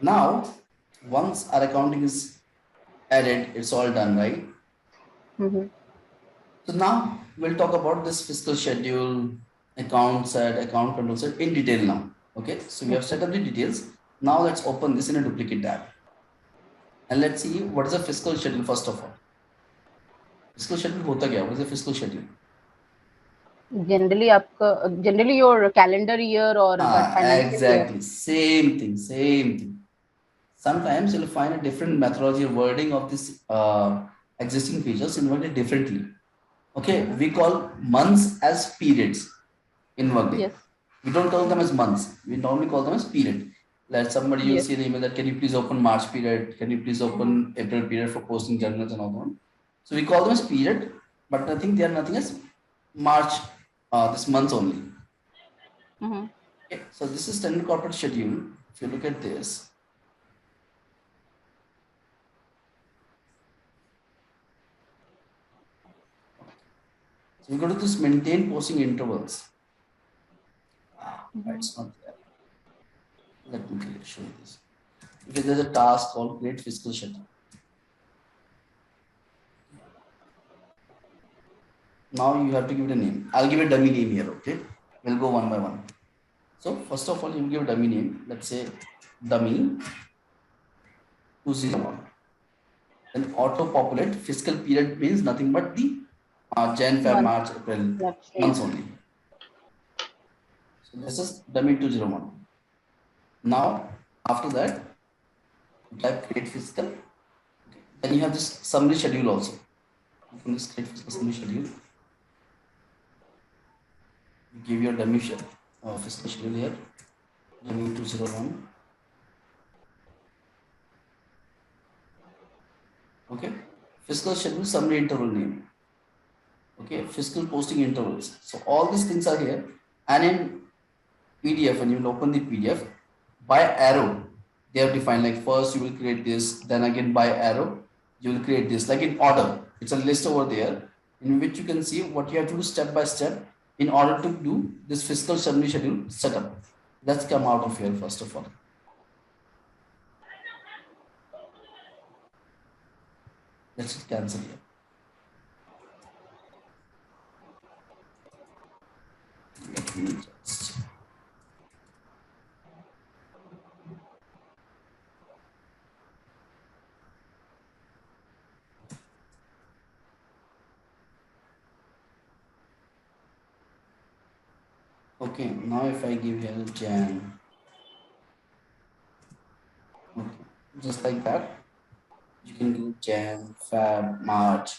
Now, once our accounting is added, it's all done, right? Mm-hmm. So now we'll talk about this fiscal schedule, account set, account control set in detail now. Okay, so we have set up the details. Now let's open this in a duplicate tab and let's see what is a fiscal schedule first of all. Fiscal schedule होता क्या? What is a fiscal schedule? Generally your calendar year or that financial year. Exactly. Same thing, same thing. Sometimes you'll find a different methodology or wording of this existing features inverted differently. Okay, Mm-hmm. we call months as periods in Workday. Yes. We don't call them Mm-hmm. as months. We normally call them as period. Like somebody you'll Yes. see an email that can you please open March period? Can you please Mm-hmm. open April period for posting journals and all that? So we call them as period, but I think they are nothing as March, this month only. Mm-hmm. Okay, so this is standard corporate schedule. If you look at this, so we go to this maintain posting intervals. Mm-hmm. It's not there. Let me show you this. If there's a task called create fiscal schedule. Now you have to give it a name. I'll give a dummy name here, okay? We'll go one by one. So first of all, you give a dummy name. Let's say dummy 201. Then auto populate fiscal period means nothing but the Jan, Feb, Month. March, April That's right. months only. So this is dummy 201. Now after that, you type create fiscal. Okay. Then you have this summary schedule also. From this create fiscal summary schedule, you give your dummy fiscal schedule here. Dummy 201. Okay. Fiscal schedule summary interval name. Okay. Fiscal posting intervals. So all these things are here. And in PDF, when you will open the PDF, by arrow, they have defined like first you will create this, then again by arrow, you will create this, like in order. It's a list over there in which you can see what you have to do step by step in order to do this fiscal summary schedule setup. Let's come out of here first of all. Let's hit cancel here. Let me just. Okay, now if I give here Jan, okay, just like that, you can do Jan, Feb, March.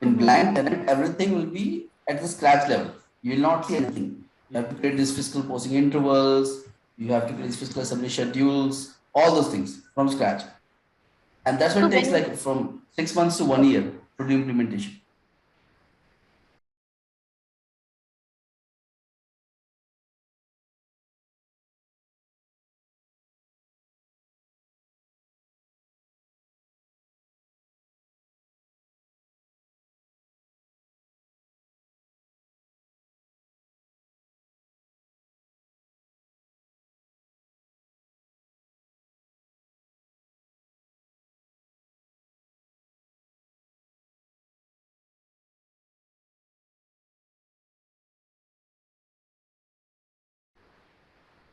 In Mm-hmm. blank tenant, everything will be at the scratch level. You will not see anything. You have to create these fiscal posting intervals. You have to create these fiscal assembly schedules, all those things from scratch. And that's what So it takes when like from 6 months to 1 year to do implementation.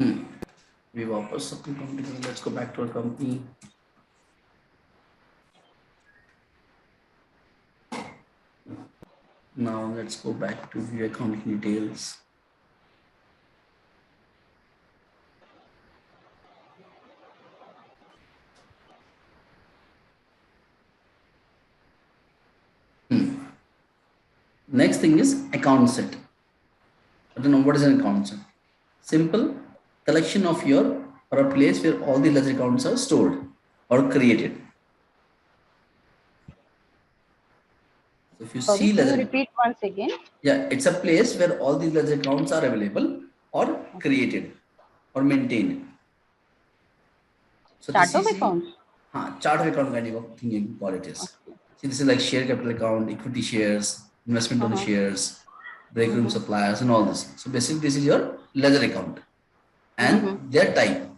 We वापस अपनी company, let's go back to our company. Now let's go back to view accounting details. Next thing is account set. I don't know what is an account set. Simple collection of your, or a place where all the ledger accounts are stored or created. So if you Sorry, see can you ledger, repeat once again? yeah, it's a place where all the ledger accounts are available or created or maintained. So this Chart of is the accounts. chart of account kind of thing you call it is. Okay. See, this is like share capital account, equity shares, investment on the shares, break room suppliers, and all this. So basically, this is your ledger account and their type: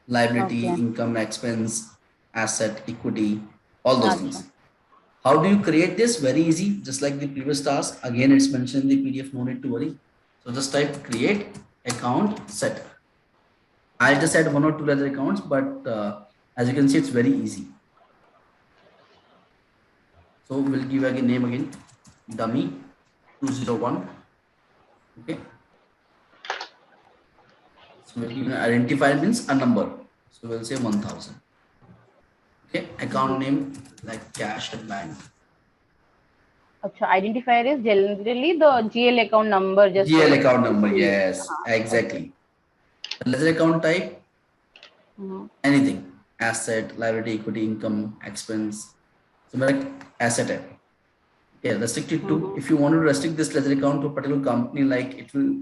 liability, Okay. income, expense, asset, equity, all those Acha. things. How do you create this? Very easy, just like the previous task. Again, it's mentioned in the PDF, no need to worry. So just type create account set. I'll just add one or two other accounts, but as you can see, it's very easy. So we'll give again name again, dummy 201. Okay. So we'll give an identifier means a number. So we'll say 1000. Okay. Account name like cash and bank. Acha, identifier is generally the GL account number just GL to account number. see. Yes, Okay. exactly. Ledger account type, Mm-hmm. anything, asset, liability, equity, income, expense. So like asset type. Yeah, restricted to, if you want to restrict this ledger account to a particular company, like it will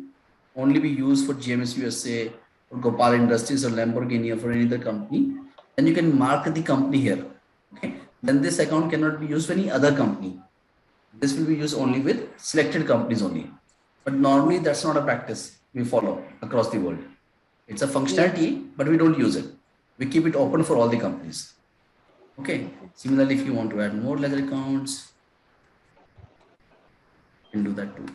only be used for GMS USA or Gopal Industries or Lamborghini or for any other company, then you can mark the company here. Okay. Then this account cannot be used for any other company. This will be used only with selected companies only. But normally that's not a practice we follow across the world. It's a Yes. functionality, but we don't use it. We keep it open for all the companies. Okay. Similarly, if you want to add more ledger accounts, you can do that too.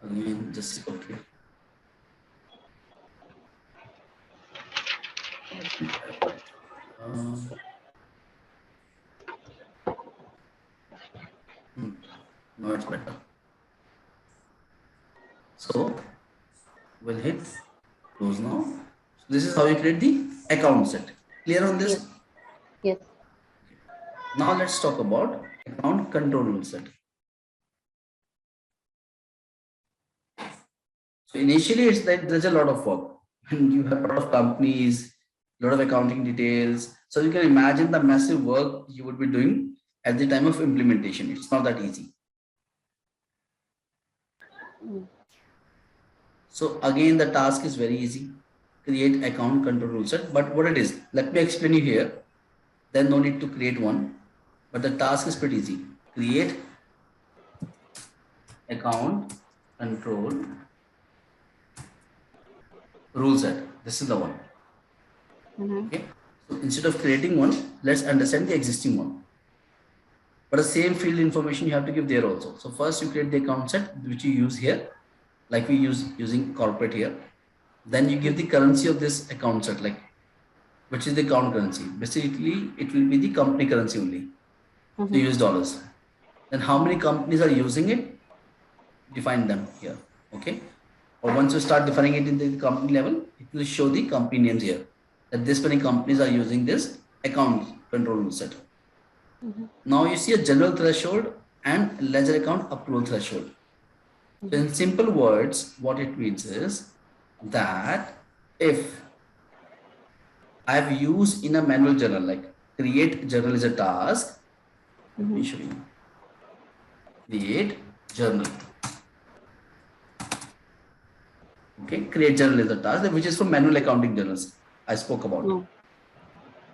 Again, just okay. Let me type it. Now it's better. So we'll hit close now. So this is how you create the account set. Clear on this? Yes. Yes. Now let's talk about account control rule set. So initially it's like there's a lot of work and you have a lot of companies, a lot of accounting details. So you can imagine the massive work you would be doing at the time of implementation. It's not that easy. So again, the task is very easy. Create account control rule set. But what it is, let me explain you here. Then no need to create one. But the task is pretty easy. Create account control rule set. This is the one. Okay. So instead of creating one, let's understand the existing one. But the same field information you have to give there also. So first you create the account set which you use here, like we use using corporate here. Then you give the currency of this account set, like which is the account currency. Basically, it will be the company currency only. So use dollars. Then how many companies are using it? Define them here. Okay. Or once you start defining it in the company level, it will show the company names here. That this many companies are using this account control set. Now you see a general threshold and ledger account approval threshold. So in simple words, what it means is that if I've used in a manual journal, like create journal is a task. Let me show you. Create journal. Okay, create journal is a task which is for manual accounting journals I spoke about.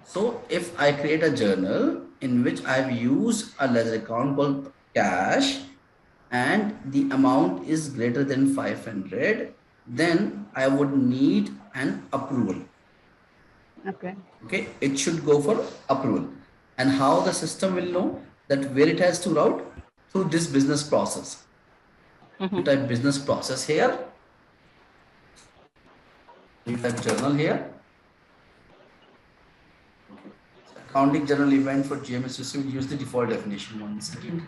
So if I create a journal in which I've used a ledger account called cash and the amount is greater than 500, then I would need an approval. Okay. Okay, it should go for approval. And how the system will know that where it has to route? Through this business process. You Mm-hmm. type business process here, you type journal here. Okay. So accounting journal event for GMS system, use the default definition. 1 second.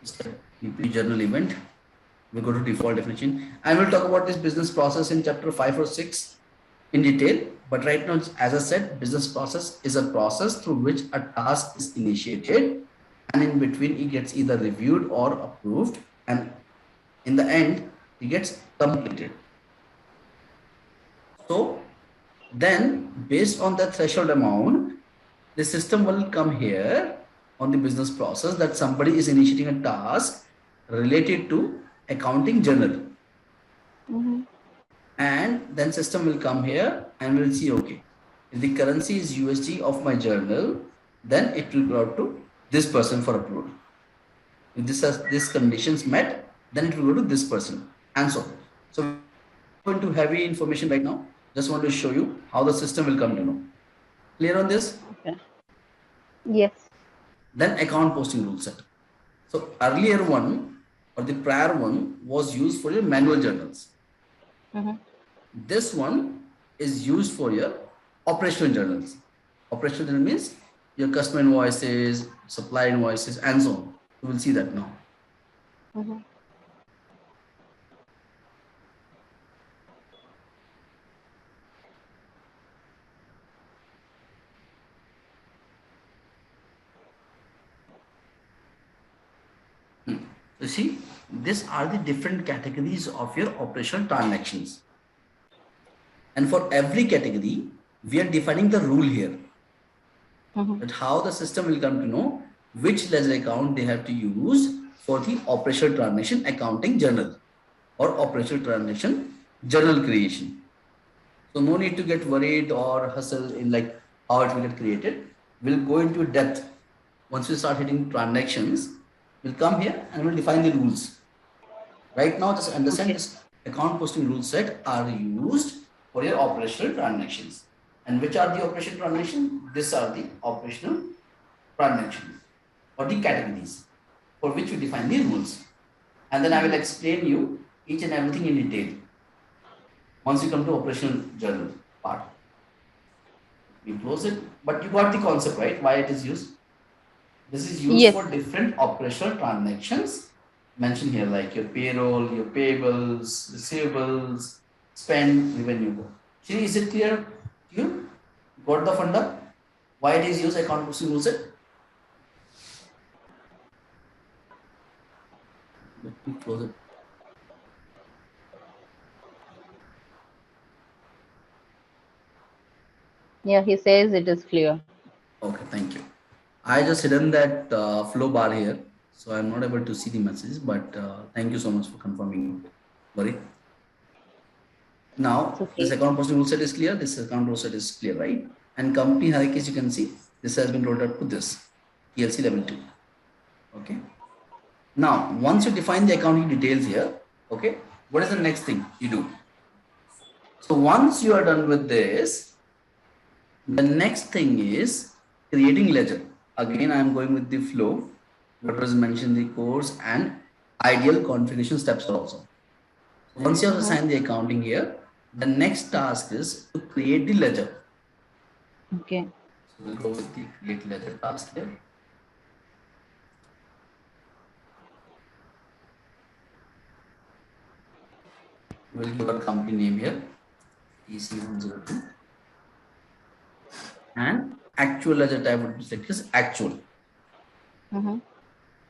Just type BP journal event. We go to default definition. And we'll talk about this business process in chapter 5 or 6 in detail. But right now, as I said, business process is a process through which a task is initiated, and in between it gets either reviewed or approved, and in the end it gets completed. So then based on the threshold amount, the system will come here on the business process that somebody is initiating a task related to accounting journal. Mm-hmm. And then system will come here and will see, okay, if the currency is USD of my journal, then it will go to this person for approval. If this has this conditions met, then it will go to this person, and so on. So we will not go into heavy information right now. Just want to show you how the system will come to know. Clear on this? Okay. Yes. Then account posting rule set. So earlier one or the prior one was used for your manual journals. Mm-hmm. This one is used for your operational journals. Operational journal means your customer invoices, supply invoices, and so on. You will see that now. Mm-hmm. You see, these are the different categories of your operational transactions. And for every category, we are defining the rule here. Mm-hmm. That how the system will come to know which ledger account they have to use for the operational transaction accounting journal or operational transaction journal creation. So no need to get worried or hustle in like how it will get created. We'll go into depth. Once we start hitting transactions, we'll come here and we'll define the rules. Right now, just understand Okay. this account posting rule set are used for your operational transactions. And which are the operational transactions? These are the operational transactions or the categories for which we define the rules. And then I will explain you each and everything in detail once you come to operational journal part. We close it, but you got the concept, right? Why it is used? This is used Yes. for different operational transactions mentioned here, like your payroll, your payables, receivables, spend, revenue. See, is it clear to you? Got the funda? Why it is used? Account posting rules it. Let me close it. Yeah, he says it is clear. Okay, thank you. I just hidden that flow bar here, so I'm not able to see the messages. But thank you so much for confirming. Sorry. It's Now, this okay. account posting rule set is clear. This account rule set is clear, right? And company hierarchies, you can see this has been rolled out to this TLC level 2. Okay. Now, once you define the accounting details here, okay, what is the next thing you do? So once you are done with this, the next thing is creating ledger. Again, I am going with the flow, what was mentioned in the course, and ideal configuration steps also. Once you have Mm-hmm. assigned the accounting here, the next task is to create the ledger. Okay. So we'll go with the create ledger task here. We'll give a company name here, TC102, and actual ledger type would be selected as actual. Mm-hmm.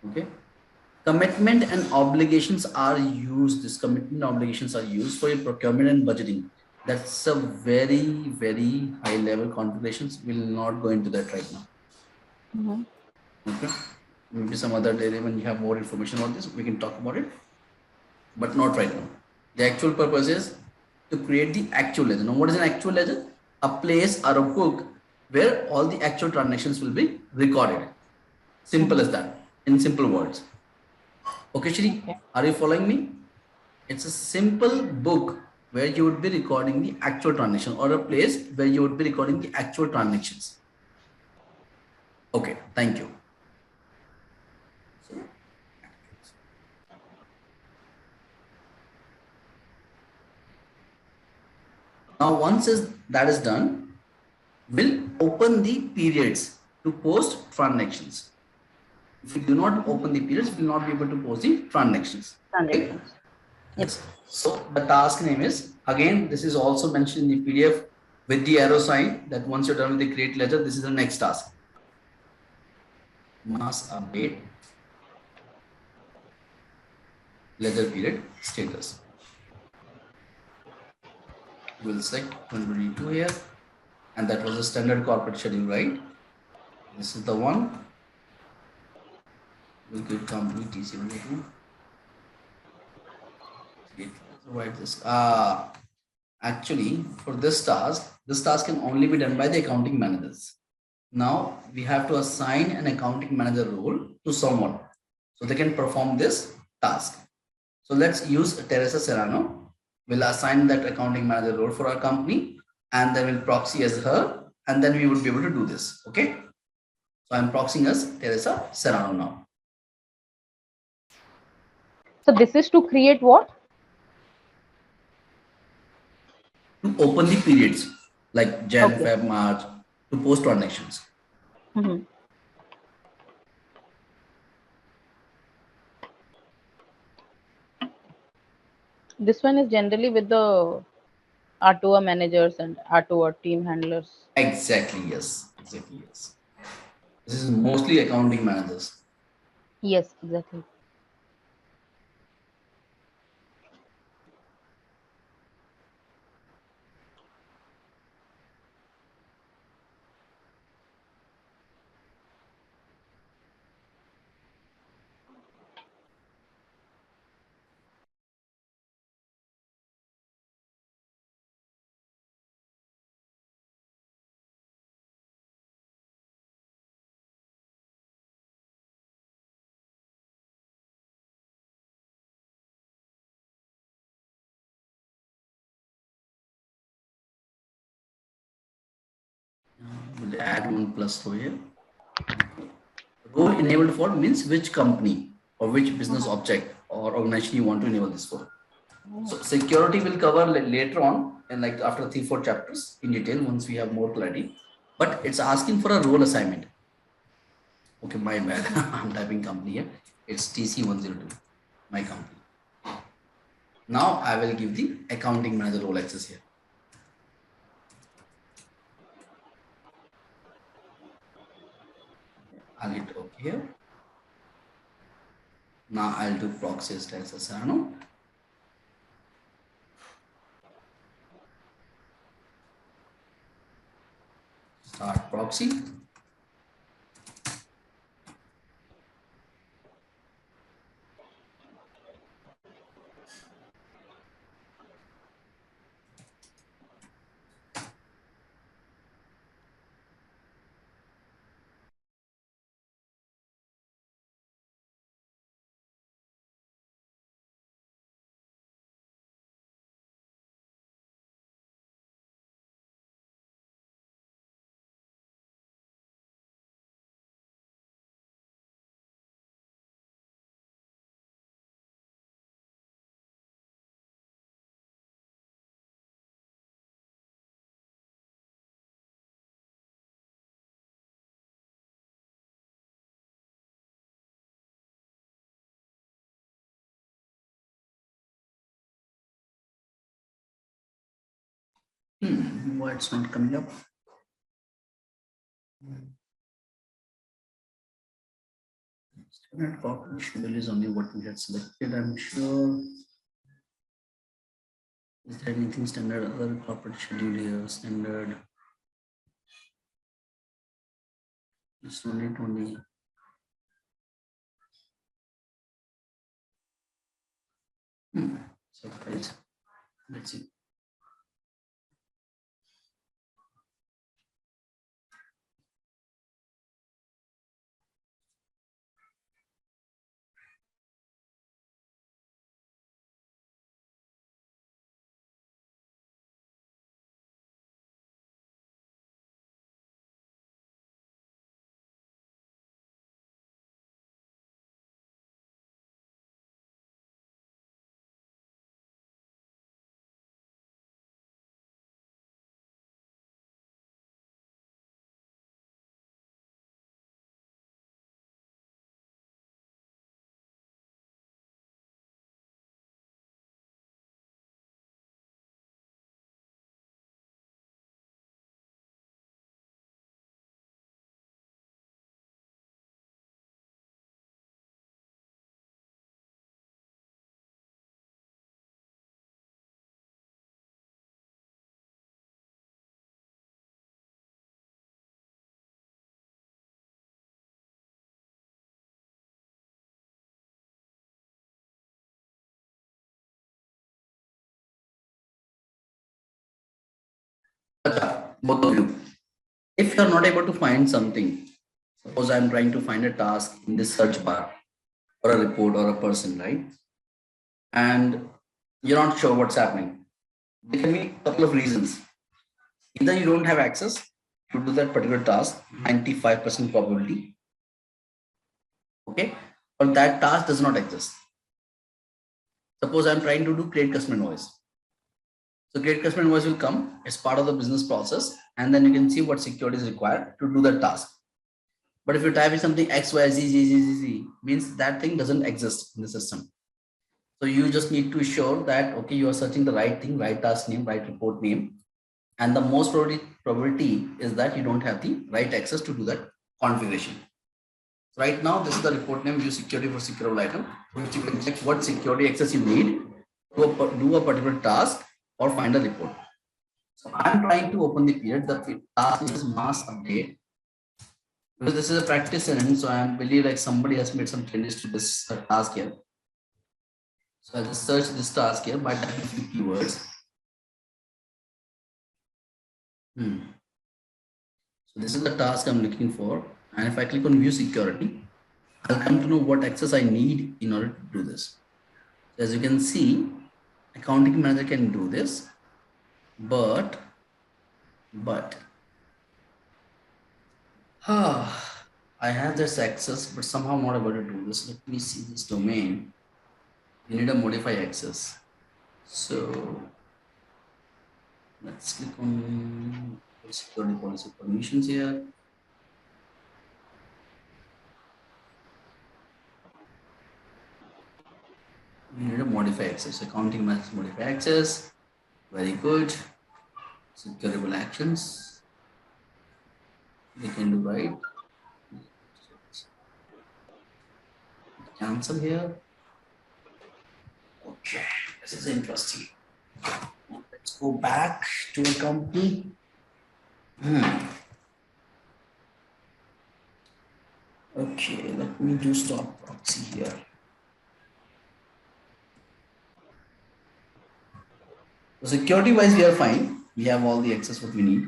Okay. Commitment and obligations are used. This commitment and obligations are used for your procurement and budgeting. That's a very, very high level configurations. We'll not go into that right now. Mm-hmm. Okay. Maybe some other day when you have more information on this, we can talk about it, but not right now. The actual purpose is to create the actual ledger. Now, what is an actual ledger? A place or a book where all the actual transactions will be recorded. Simple Mm-hmm. as that, in simple words. Okay, Shri, Okay. are you following me? It's a simple book where you would be recording the actual transaction, or a place where you would be recording the actual transactions. Okay, thank you. So, now once that is done, we'll open the periods to post transactions. If we do not open the periods, we will not be able to post the transactions. Right? Transactions. Yep. Yes. So the task name is, again, this is also mentioned in the PDF with the arrow sign, that once you're done with the create ledger, this is the next task. Mass update ledger period status. We'll select 2022 here, and that was a standard corporate schedule, right? This is the one. We'll give company TC182. Write this. Actually, for this task can only be done by the accounting managers. Now we have to assign an accounting manager role to someone so they can perform this task. So let's use Teresa Serrano. We'll assign that accounting manager role for our company, and then we'll proxy as her, and then we would be able to do this. Okay. So I'm proxying as Teresa Serrano now. So this is to create what? To open the periods like Jan, Okay. Feb, March, to post transactions. Mm-hmm. This one is generally with the R2R managers and R2R team handlers. Exactly, yes. Exactly, yes. This is mostly accounting managers. Yes, exactly. We'll add one plus over here. Role enabled for means which company or which business object or organization you want to enable this for. So security will cover later on, and like after 3-4 chapters in detail once we have more clarity. But it's asking for a role assignment. Okay, my bad. I'm typing company here. It's TC102, my company. Now I will give the accounting manager role access here. I'll hit OK here. Now I'll do proxy as Serrano. Start proxy. Why it's not coming up? Standard corporate schedule is only what we had selected, I'm sure. Is there anything standard other corporate schedule here? Standard. Just only. Surprise. Let's see. Both of you. If you are not able to find something, suppose I am trying to find a task in this search bar or a report or a person, right? And you're not sure what's happening. There can be a couple of reasons. Either you don't have access to do that particular task, 95% probability, okay? Or that task does not exist. Suppose I'm trying to do create customer invoice. So create customer invoice will come as part of the business process, and then you can see what security is required to do that task. But if you type in something X, Y, Z, Z, Z, Z, Z, means that thing doesn't exist in the system. So you just need to ensure that, okay, you are searching the right thing, right task name, right report name. And the most probability is that you don't have the right access to do that configuration. Right now, this is the report name, view security for secure item, which you can check what security access you need to do a particular task or find a report. So I'm trying to open the period. The task is mass update. Because this is a practice and so I believe like somebody has made some changes to this task here. So I just search this task here by typing few keywords. So this is the task I'm looking for. And if I click on view security, I'll come to know what access I need in order to do this. So as you can see, accounting manager can do this, but I have this access, but somehow not able to do this. Let me see this domain. You need a modify access. So let's click on security policy permissions here. We need a modify access. Accounting manager modify access. Very good. Securable actions. We can do right. Cancel here. Okay, this is interesting. Let's go back to a company. Okay, let me do stop proxy here. So security wise, we are fine. We have all the access what we need.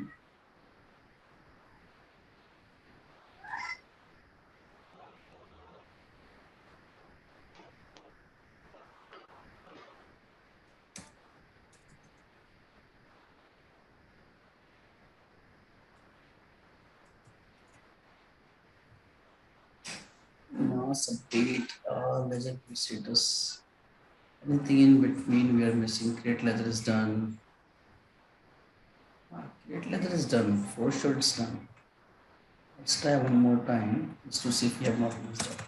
Mass update, ledger status. Anything in between we are missing. Create ledger is done. Create ledger is done. For sure it's done. Let's try one more time just to see if we have not missed up.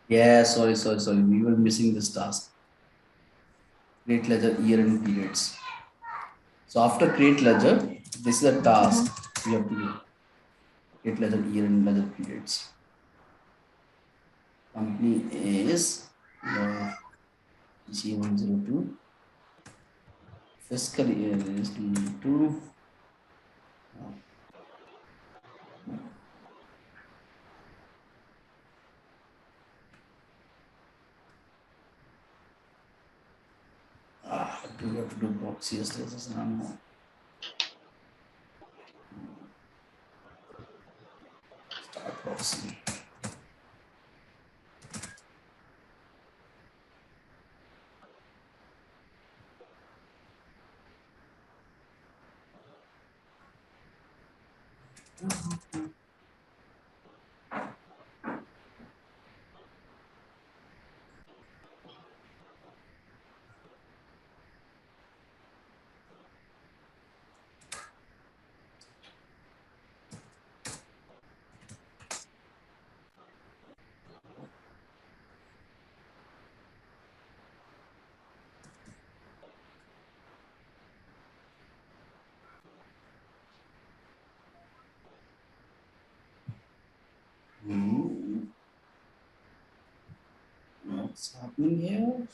Yeah, sorry. We were missing this task. Create ledger year and periods. So after create ledger, this is a task we have to do. Create ledger year and ledger periods. Company is C102. Fiscal year is 22. Do we have to do proxy as an start proxy. What's happening here?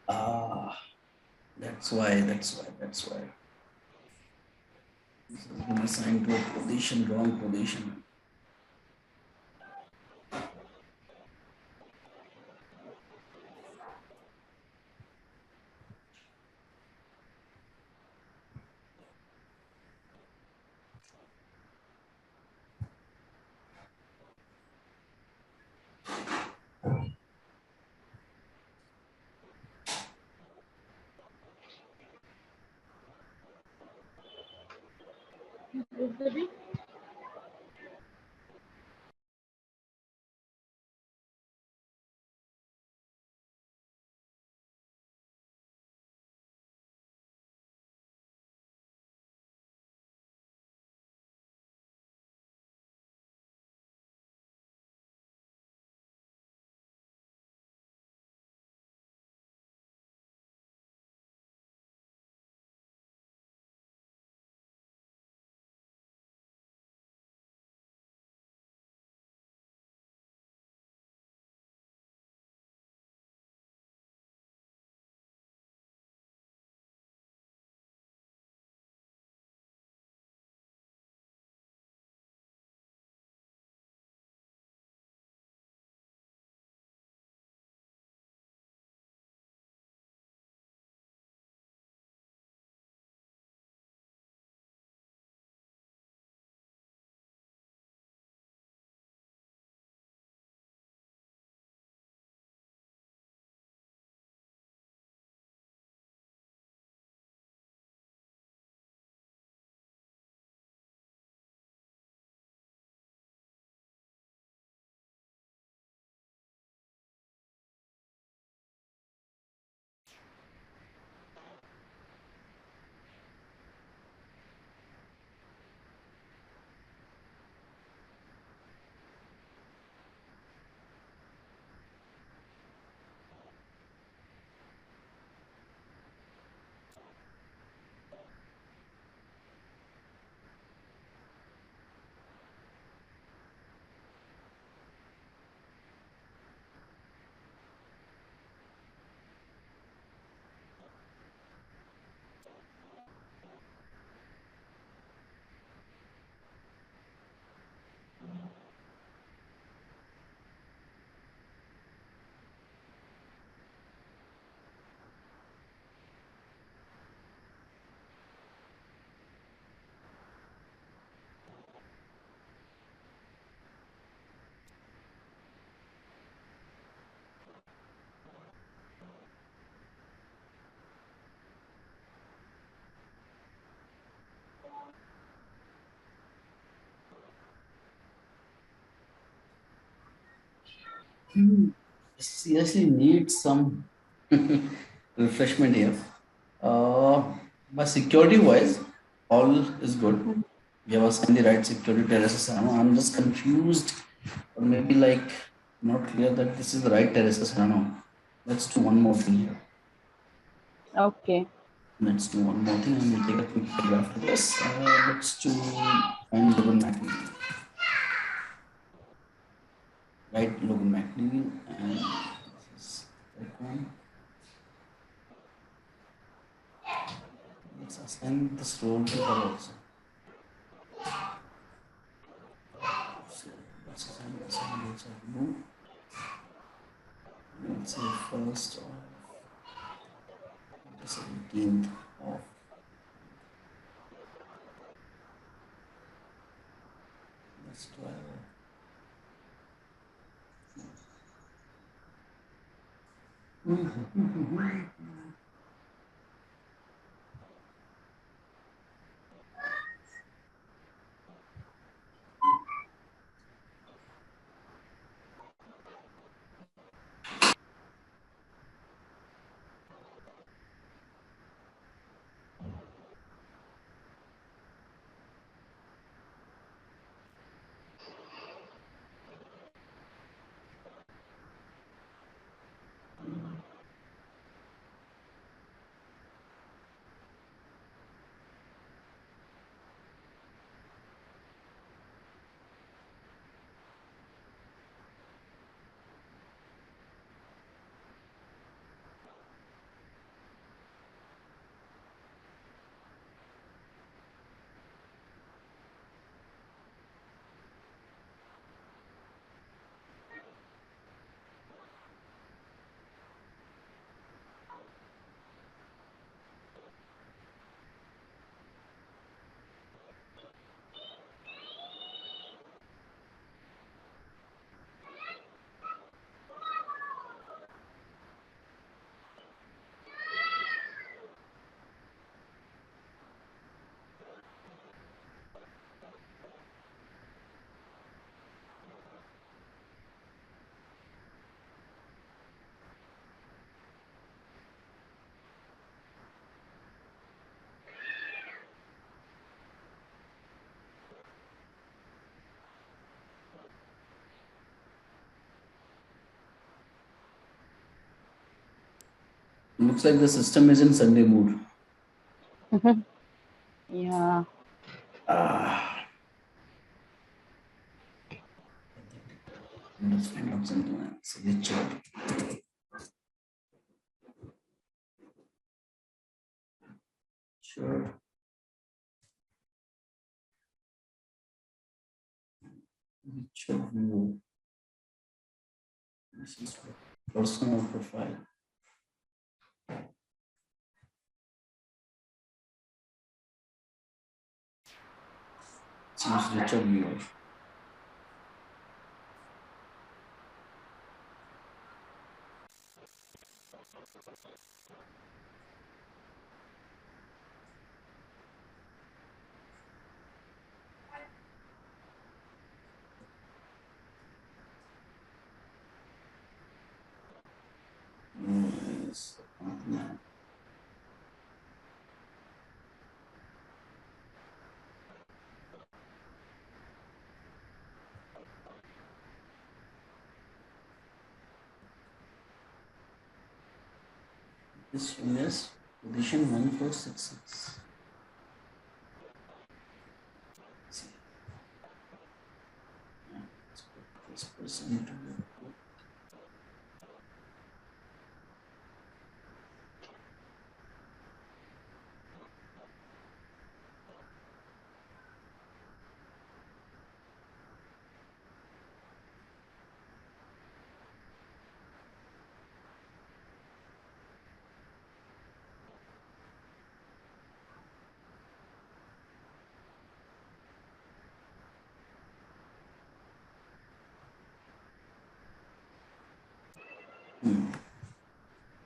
Ah, that's why. This has been assigned to a position, wrong position. Hmm. Seriously need some refreshment here. Uh, but security wise, all is good. We have assigned the right security terraces. I'm just confused, or maybe like not clear that this is the right terraces. I don't know. Let's do one more thing here. Okay. Let's do one more thing and we'll take a quick break after this. Let's do find Logan McNeil. Right, Logan McNeil. And this is the correct one. Let's assign this role to her also. So let's assign roles of remove. Let's say first of the 17th of, let's try. Looks like the system is in Sunday mood. Yeah. Ah, let's find out something. Signature. Sure. Signature view. This is personal profile. Signature view. Yes. This one is position 1466. See, let's put this person to the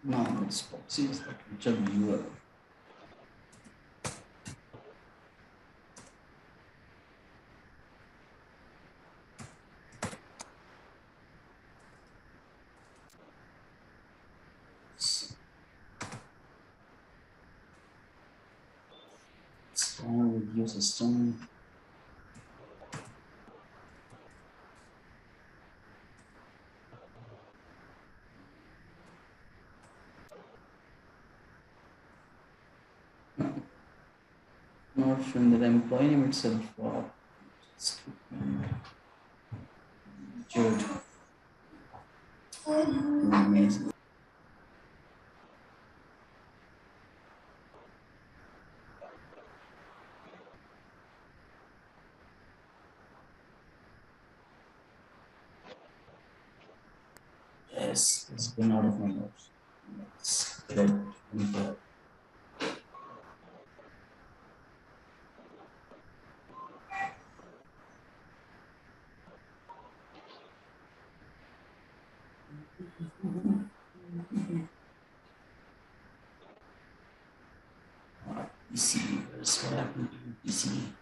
now let's see is the future viewer. What's wrong with your system? Not showing the employee name itself. Wow. Jude. Amazing. Yes, it's been out of my nose. Let's get it. PC. Where's what happened to PC?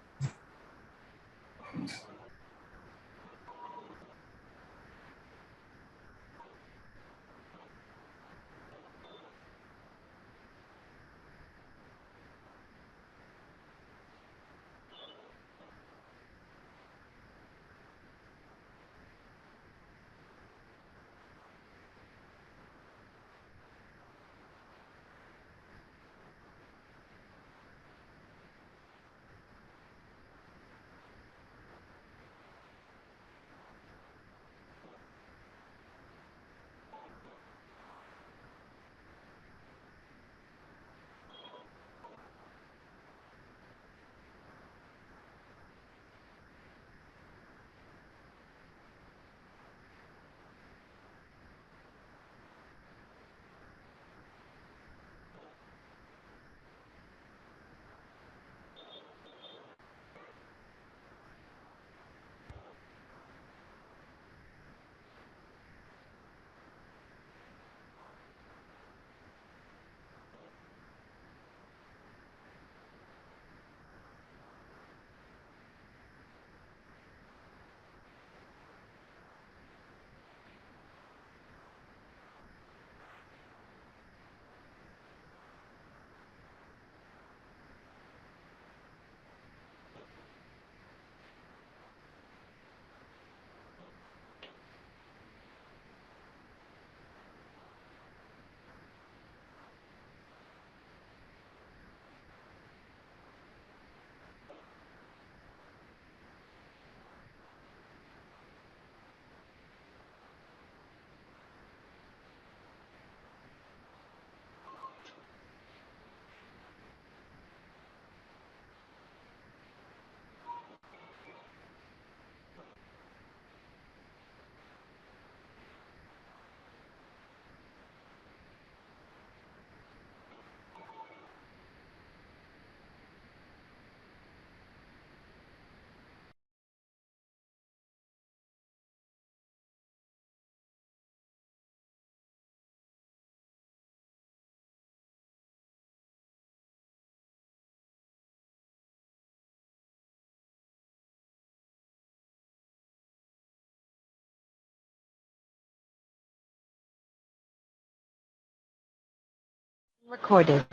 Recorded.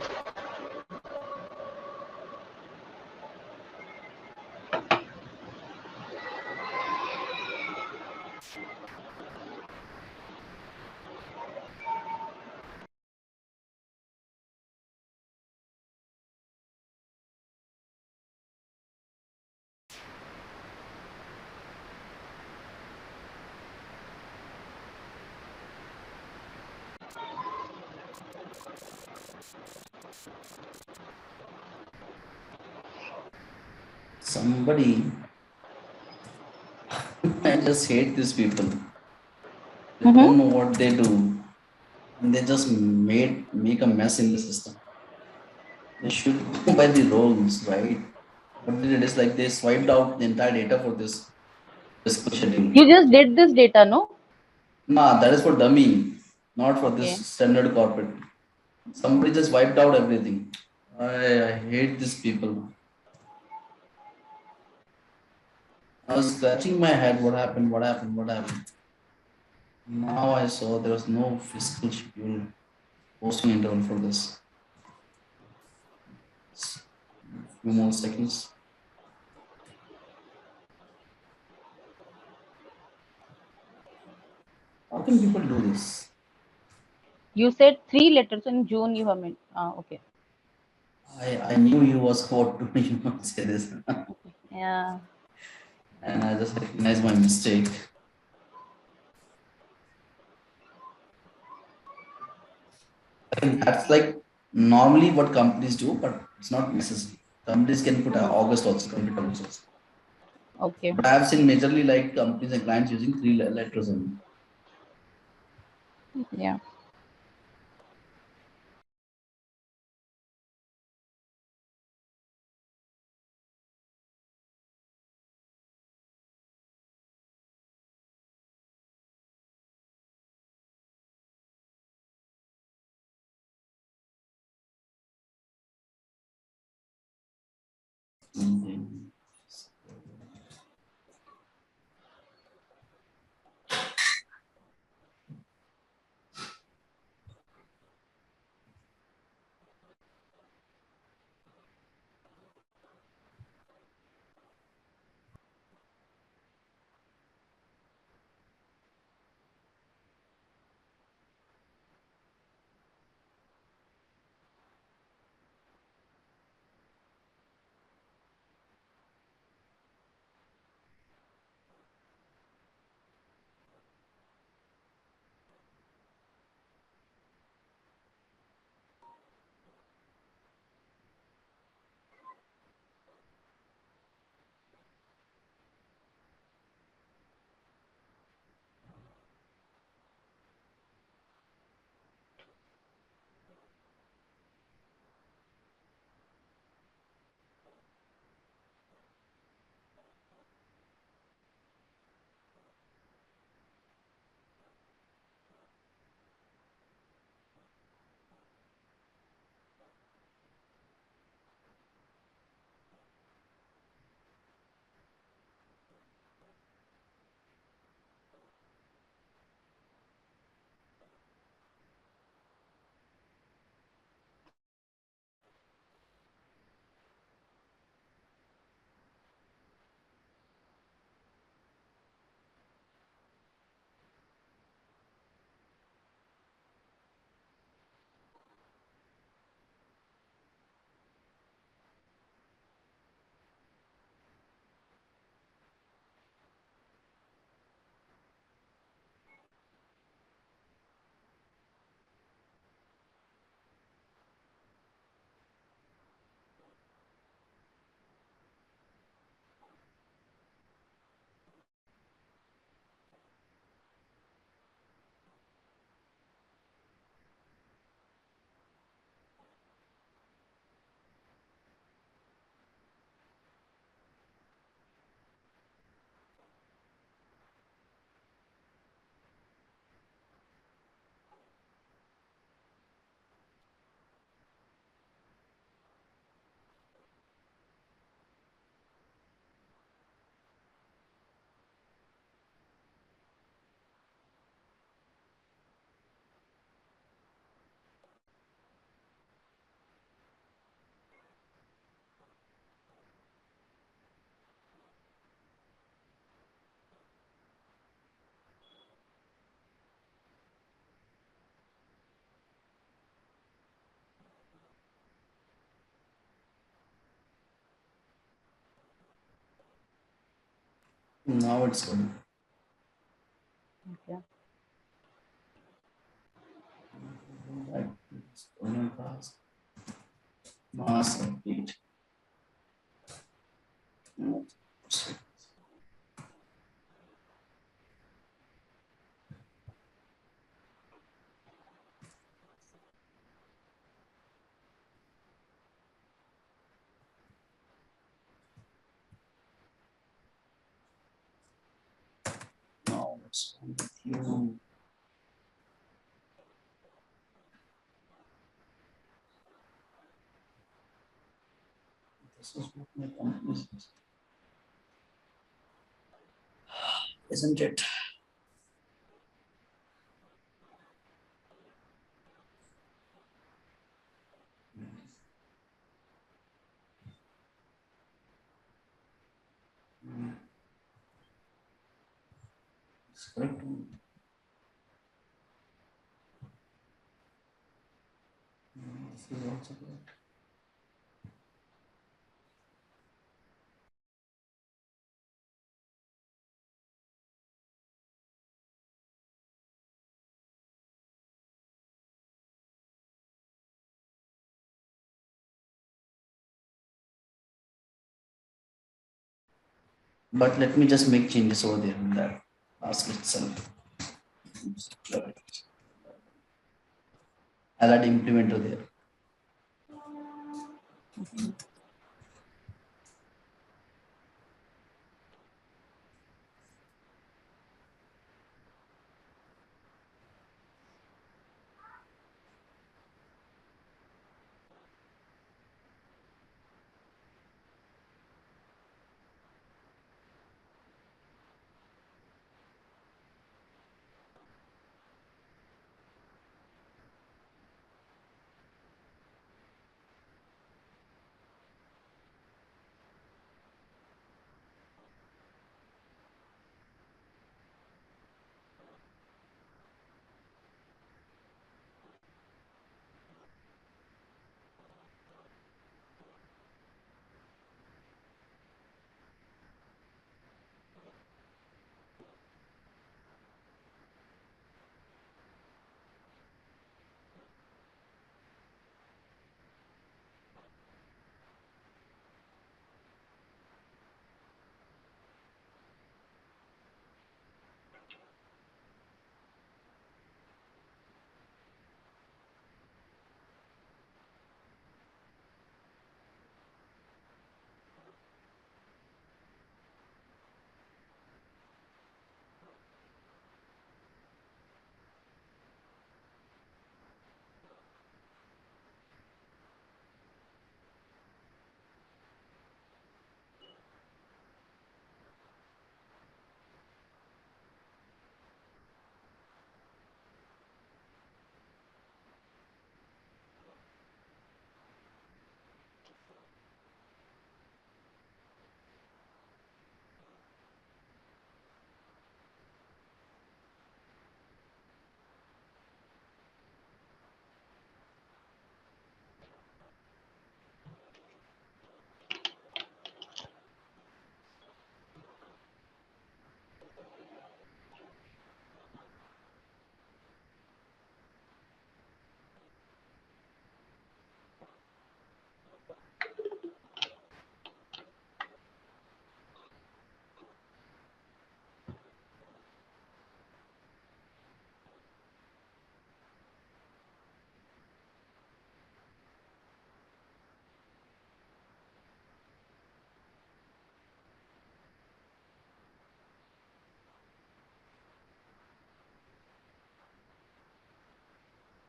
Somebody, I just hate these people. They Mm-hmm. don't know what they do, and they just make a mess in the system. They should go by the rules, right? What they did is like they swiped out the entire data for this fiscal schedule. You just did this data, no? Nah, that is for dummy, not for Okay. this standard corporate. Somebody just wiped out everything. I hate these people. I was scratching my head. What happened? What happened? What happened? Now I saw there was no fiscal schedule posting interval for this. Few more seconds. How can people do this? You said three letters in June you have made. Okay. I knew you was about to say this, Yeah. and I just recognized my mistake. I think that's like normally what companies do, but it's not necessary. Companies can put Mm-hmm. August also, can put August also. Okay. But I have seen majorly like companies and clients using three letters only. Yeah. Mhm. Now it's good. Okay. Right. Mass update. Now let's go with you. This is what my company is, isn't it? It's correct. This is also correct. But let me just make changes over there in that task itself. I'll add implementer there.